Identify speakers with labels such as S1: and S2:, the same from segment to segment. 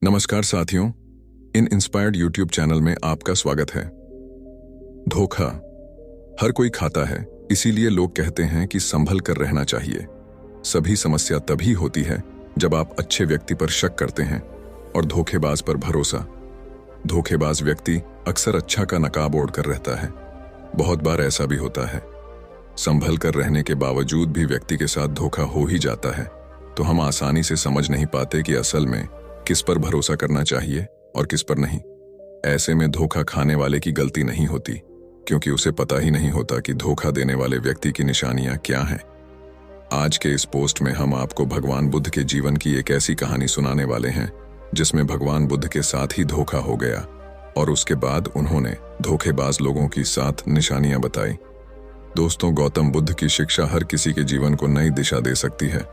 S1: नमस्कार साथियों, इन inspired YouTube channel में आपका स्वागत है। धोखा हर कोई खाता है, इसीलिए लोग कहते हैं कि संभल कर रहना चाहिए। सभी समस्या तभी होती है जब आप अच्छे व्यक्ति पर शक करते हैं और धोखेबाज पर भरोसा। धोखेबाज व्यक्ति अक्सर अच्छा का नकाब ओढ़कर रहता है। बहुत बार ऐसा भी होता है, संभल कर रहने के बावजूद भी व्यक्ति के साथ धोखा हो ही जाता है, तो हम आसानी से समझ नहीं पाते कि असल में किस पर भरोसा करना चाहिए और किस पर नहीं। ऐसे में धोखा खाने वाले की गलती नहीं होती, क्योंकि उसे पता ही नहीं होता कि धोखा देने वाले व्यक्ति की निशानियां क्या हैं। आज के इस पोस्ट में हम आपको भगवान बुद्ध के जीवन की एक ऐसी कहानी सुनाने वाले हैं जिसमें भगवान बुद्ध के साथ ही धोखा हो गया और उसके बाद उन्होंने धोखेबाज लोगों की 7 निशानियां बताई। दोस्तों, गौतम बुद्ध की शिक्षा हर किसी के जीवन को नई दिशा दे सकती है।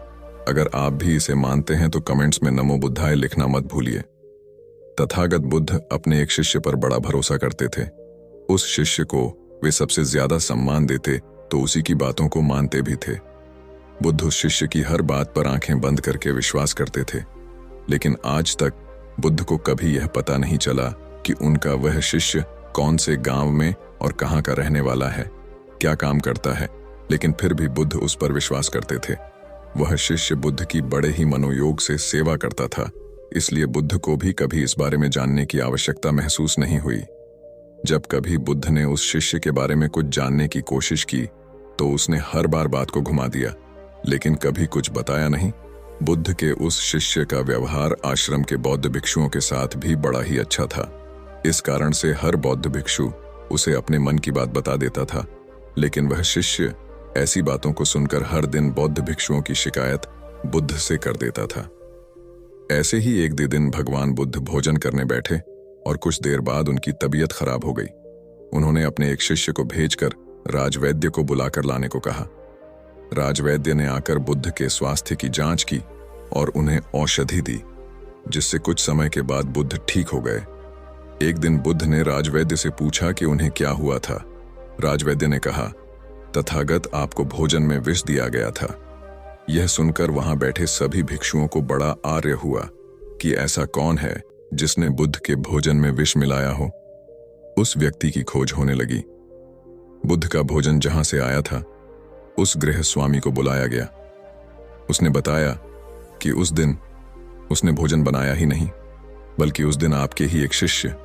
S1: अगर आप भी इसे मानते हैं तो कमेंट्स में नमो बुद्धाय लिखना मत भूलिए। तथागत बुद्ध अपने एक शिष्य पर बड़ा भरोसा करते थे। उस शिष्य को वे सबसे ज्यादा सम्मान देते तो उसी की बातों को मानते भी थे। बुद्ध उस शिष्य की हर बात पर आंखें बंद करके विश्वास करते थे, लेकिन आज तक बुद्ध को कभी यह पता नहीं चला कि उनका वह शिष्य कौन से गांव में और कहां का रहने वाला है, क्या काम करता है, लेकिन फिर भी बुद्ध उस पर विश्वास करते थे। वह शिष्य बुद्ध की बड़े ही मनोयोग से सेवा करता था, इसलिए बुद्ध को भी कभी इस बारे में जानने की आवश्यकता महसूस नहीं हुई। जब कभी बुद्ध ने उस शिष्य के बारे में कुछ जानने की कोशिश की तो उसने हर बार बात को घुमा दिया, लेकिन कभी कुछ बताया नहीं। बुद्ध के उस शिष्य का व्यवहार आश्रम के बौद्ध भिक्षुओं के साथ भी बड़ा ही अच्छा था। इस कारण से हर बौद्ध भिक्षु उसे अपने मन की बात बता देता था, लेकिन वह शिष्य ऐसी बातों को सुनकर हर दिन बौद्ध भिक्षुओं की शिकायत बुद्ध से कर देता था। ऐसे ही एक दिन भगवान बुद्ध भोजन करने बैठे और कुछ देर बाद उनकी तबीयत खराब हो गई। उन्होंने अपने एक शिष्य को भेजकर राजवैद्य को बुलाकर लाने को कहा। राजवैद्य ने आकर बुद्ध के स्वास्थ्य की जांच की और उन्हें औषधि दी, जिससे कुछ समय के बाद बुद्ध ठीक हो गए। एक दिन बुद्ध ने राजवैद्य से पूछा कि उन्हें क्या हुआ था। राजवैद्य ने कहा, तथागत आपको भोजन में विष दिया गया था। यह सुनकर वहां बैठे सभी भिक्षुओं को बड़ा आश्चर्य हुआ कि ऐसा कौन है जिसने बुद्ध के भोजन में विष मिलाया हो। उस व्यक्ति की खोज होने लगी। बुद्ध का भोजन जहां से आया था उस गृह स्वामी को बुलाया गया। उसने बताया कि उस दिन उसने भोजन बनाया ही नहीं, बल्कि उस दिन आपके ही एक शिष्य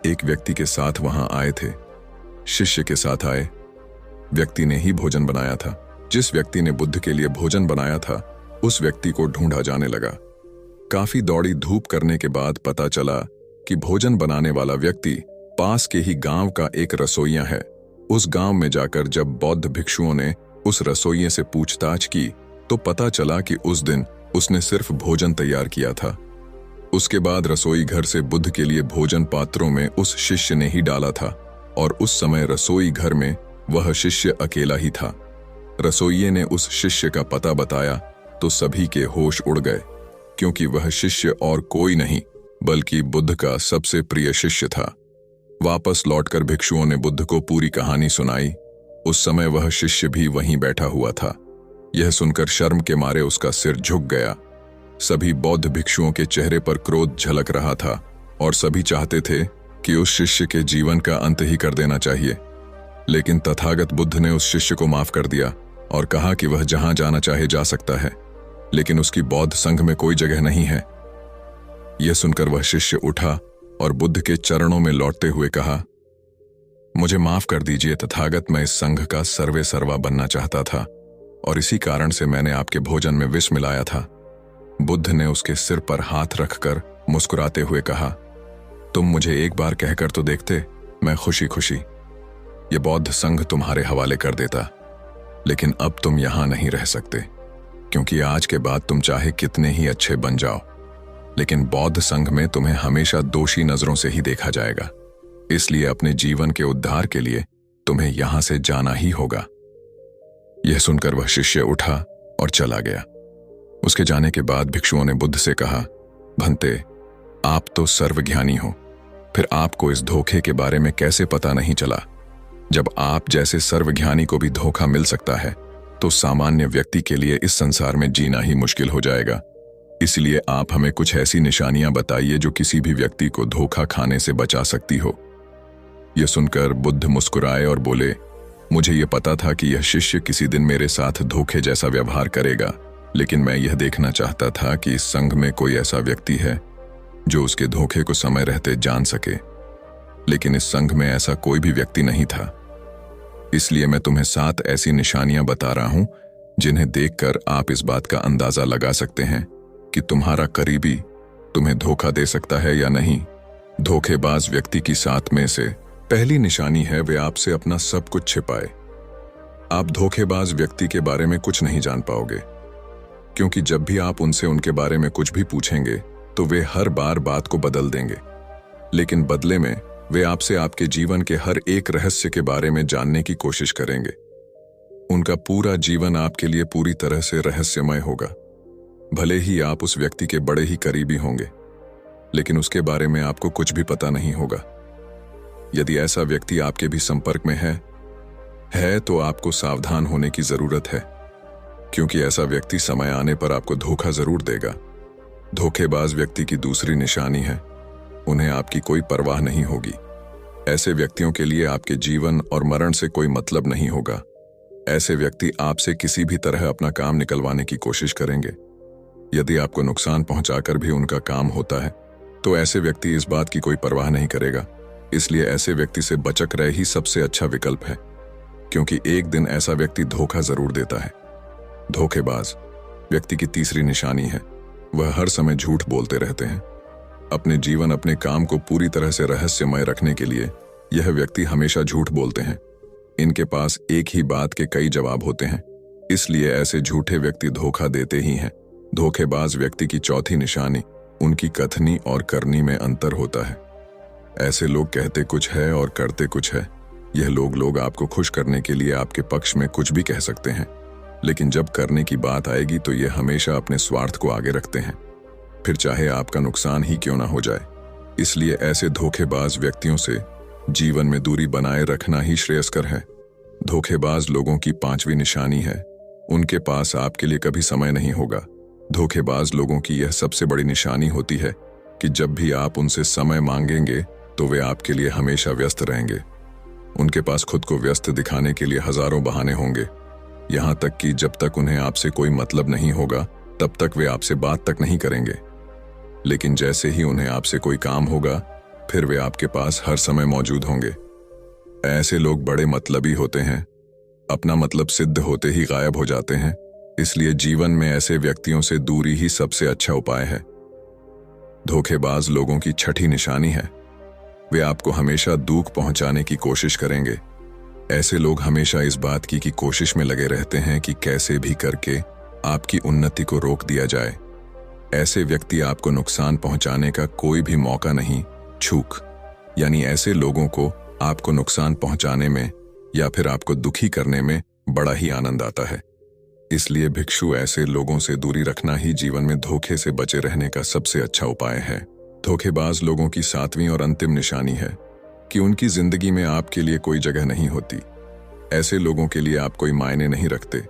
S1: एक व्यक्ति के साथ वहां आए थे। शिष्य के साथ आए व्यक्ति ने ही भोजन बनाया था। जिस व्यक्ति ने बुद्ध के लिए भोजन बनाया था उस व्यक्ति को ढूंढा जाने लगा। काफी दौड़ी धूप करने के बाद पता चला कि भोजन बनाने वाला व्यक्ति पास के ही गांव का एक रसोइया है। उस गांव में जाकर जब बौद्ध भिक्षुओं ने उस रसोइये से पूछताछ की तो पता चला कि उस दिन उसने सिर्फ भोजन तैयार किया था। उसके बाद रसोई घर से बुद्ध के लिए भोजन पात्रों में उस शिष्य ने ही डाला था और उस समय रसोई घर में वह शिष्य अकेला ही था। रसोइये ने उस शिष्य का पता बताया तो सभी के होश उड़ गए, क्योंकि वह शिष्य और कोई नहीं बल्कि बुद्ध का सबसे प्रिय शिष्य था। वापस लौटकर भिक्षुओं ने बुद्ध को पूरी कहानी सुनाई। उस समय वह शिष्य भी वहीं बैठा हुआ था। यह सुनकर शर्म के मारे उसका सिर झुक गया। सभी बौद्ध भिक्षुओं के चेहरे पर क्रोध झलक रहा था और सभी चाहते थे कि उस शिष्य के जीवन का अंत ही कर देना चाहिए, लेकिन तथागत बुद्ध ने उस शिष्य को माफ कर दिया और कहा कि वह जहां जाना चाहे जा सकता है, लेकिन उसकी बौद्ध संघ में कोई जगह नहीं है। यह सुनकर वह शिष्य उठा और बुद्ध के चरणों में लौटते हुए कहा, मुझे माफ कर दीजिए तथागत, मैं इस संघ का सर्वे सर्वा बनना चाहता था और इसी कारण से मैंने आपके भोजन में विष मिलाया था। बुद्ध ने उसके सिर पर हाथ रखकर मुस्कुराते हुए कहा, तुम मुझे एक बार कहकर तो देखते, मैं खुशी खुशी ये बौद्ध संघ तुम्हारे हवाले कर देता, लेकिन अब तुम यहां नहीं रह सकते, क्योंकि आज के बाद तुम चाहे कितने ही अच्छे बन जाओ, लेकिन बौद्ध संघ में तुम्हें हमेशा दोषी नजरों से ही देखा जाएगा। इसलिए अपने जीवन के उद्धार के लिए तुम्हें यहां से जाना ही होगा। यह सुनकर वह शिष्य उठा और चला गया। उसके जाने के बाद भिक्षुओं ने बुद्ध से कहा, भंते, आप तो सर्वज्ञानी हो, फिर आपको इस धोखे के बारे में कैसे पता नहीं चला? जब आप जैसे सर्वज्ञानी को भी धोखा मिल सकता है तो सामान्य व्यक्ति के लिए इस संसार में जीना ही मुश्किल हो जाएगा। इसलिए आप हमें कुछ ऐसी निशानियां बताइए जो किसी भी व्यक्ति को धोखा खाने से बचा सकती हो। यह सुनकर बुद्ध मुस्कुराए और बोले, मुझे यह पता था कि यह शिष्य किसी दिन मेरे साथ धोखे जैसा व्यवहार करेगा, लेकिन मैं यह देखना चाहता था कि इस संघ में कोई ऐसा व्यक्ति है जो उसके धोखे को समय रहते जान सके। लेकिन इस संघ में ऐसा कोई भी व्यक्ति नहीं था। इसलिए मैं तुम्हें 7 ऐसी निशानियां बता रहा हूं जिन्हें देखकर आप इस बात का अंदाजा लगा सकते हैं कि तुम्हारा करीबी तुम्हें धोखा दे सकता है या नहीं। धोखेबाज व्यक्ति की 7 में से पहली निशानी है वे आपसे अपना सब कुछ छिपाए। आप धोखेबाज व्यक्ति के बारे में कुछ नहीं जान पाओगे, क्योंकि जब भी आप उनसे उनके बारे में कुछ भी पूछेंगे तो वे हर बार बात को बदल देंगे, लेकिन बदले में वे आपसे आपके जीवन के हर एक रहस्य के बारे में जानने की कोशिश करेंगे। उनका पूरा जीवन आपके लिए पूरी तरह से रहस्यमय होगा। भले ही आप उस व्यक्ति के बड़े ही करीबी होंगे, लेकिन उसके बारे में आपको कुछ भी पता नहीं होगा। यदि ऐसा व्यक्ति आपके भी संपर्क में है तो आपको सावधान होने की जरूरत है, क्योंकि ऐसा व्यक्ति समय आने पर आपको धोखा जरूर देगा। धोखेबाज व्यक्ति की दूसरी निशानी है, उन्हें आपकी कोई परवाह नहीं होगी। ऐसे व्यक्तियों के लिए आपके जीवन और मरण से कोई मतलब नहीं होगा। ऐसे व्यक्ति आपसे किसी भी तरह अपना काम निकलवाने की कोशिश करेंगे। यदि आपको नुकसान पहुंचाकर भी उनका काम होता है तो ऐसे व्यक्ति इस बात की कोई परवाह नहीं करेगा। इसलिए ऐसे व्यक्ति से बचक रहे ही सबसे अच्छा विकल्प है, क्योंकि एक दिन ऐसा व्यक्ति धोखा जरूर देता है। धोखेबाज व्यक्ति की तीसरी निशानी है, वह हर समय झूठ बोलते रहते हैं। अपने जीवन अपने काम को पूरी तरह से रहस्यमय रखने के लिए यह व्यक्ति हमेशा झूठ बोलते हैं। इनके पास एक ही बात के कई जवाब होते हैं, इसलिए ऐसे झूठे व्यक्ति धोखा देते ही हैं। धोखेबाज व्यक्ति की चौथी निशानी, उनकी कथनी और करनी में अंतर होता है। ऐसे लोग कहते कुछ है और करते कुछ है। यह लोग आपको खुश करने के लिए आपके पक्ष में कुछ भी कह सकते हैं, लेकिन जब करने की बात आएगी तो यह हमेशा अपने स्वार्थ को आगे रखते हैं, फिर चाहे आपका नुकसान ही क्यों ना हो जाए। इसलिए ऐसे धोखेबाज व्यक्तियों से जीवन में दूरी बनाए रखना ही श्रेयस्कर है। धोखेबाज लोगों की 5वीं निशानी है, उनके पास आपके लिए कभी समय नहीं होगा। धोखेबाज लोगों की यह सबसे बड़ी निशानी होती है कि जब भी आप उनसे समय मांगेंगे तो वे आपके लिए हमेशा व्यस्त रहेंगे। उनके पास खुद को व्यस्त दिखाने के लिए हजारों बहाने होंगे, यहां तक कि जब तक उन्हें आपसे कोई मतलब नहीं होगा तब तक वे आपसे बात तक नहीं करेंगे। लेकिन जैसे ही उन्हें आपसे कोई काम होगा फिर वे आपके पास हर समय मौजूद होंगे। ऐसे लोग बड़े मतलबी होते हैं, अपना मतलब सिद्ध होते ही गायब हो जाते हैं। इसलिए जीवन में ऐसे व्यक्तियों से दूरी ही सबसे अच्छा उपाय है। धोखेबाज लोगों की 6ठी निशानी है, वे आपको हमेशा दुख पहुंचाने की कोशिश करेंगे। ऐसे लोग हमेशा इस बात की कोशिश में लगे रहते हैं कि कैसे भी करके आपकी उन्नति को रोक दिया जाए। ऐसे व्यक्ति आपको नुकसान पहुंचाने का कोई भी मौका नहीं छूक, यानी ऐसे लोगों को आपको नुकसान पहुंचाने में या फिर आपको दुखी करने में बड़ा ही आनंद आता है। इसलिए भिक्षु ऐसे लोगों से दूरी रखना ही जीवन में धोखे से बचे रहने का सबसे अच्छा उपाय है। धोखेबाज लोगों की 7वीं और अंतिम निशानी है कि उनकी जिंदगी में आपके लिए कोई जगह नहीं होती। ऐसे लोगों के लिए आप कोई मायने नहीं रखते।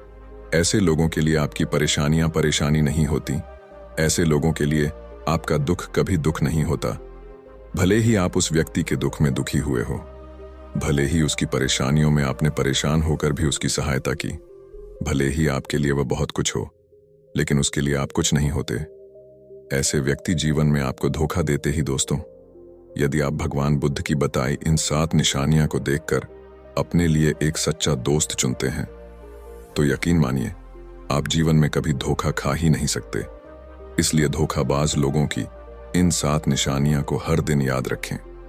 S1: ऐसे लोगों के लिए आपकी परेशानियां परेशानी नहीं होती। ऐसे लोगों के लिए आपका दुख कभी दुख नहीं होता। भले ही आप उस व्यक्ति के दुख में दुखी हुए हो, भले ही उसकी परेशानियों में आपने परेशान होकर भी उसकी सहायता की, भले ही आपके लिए वह बहुत कुछ हो, लेकिन उसके लिए आप कुछ नहीं होते। ऐसे व्यक्ति जीवन में आपको धोखा देते ही दोस्तों। यदि आप भगवान बुद्ध की बताई इन 7 निशानियां को देखकर अपने लिए एक सच्चा दोस्त चुनते हैं तो यकीन मानिए आप जीवन में कभी धोखा खा ही नहीं सकते। इसलिए धोखाबाज लोगों की इन 7 निशानियां को हर दिन याद रखें।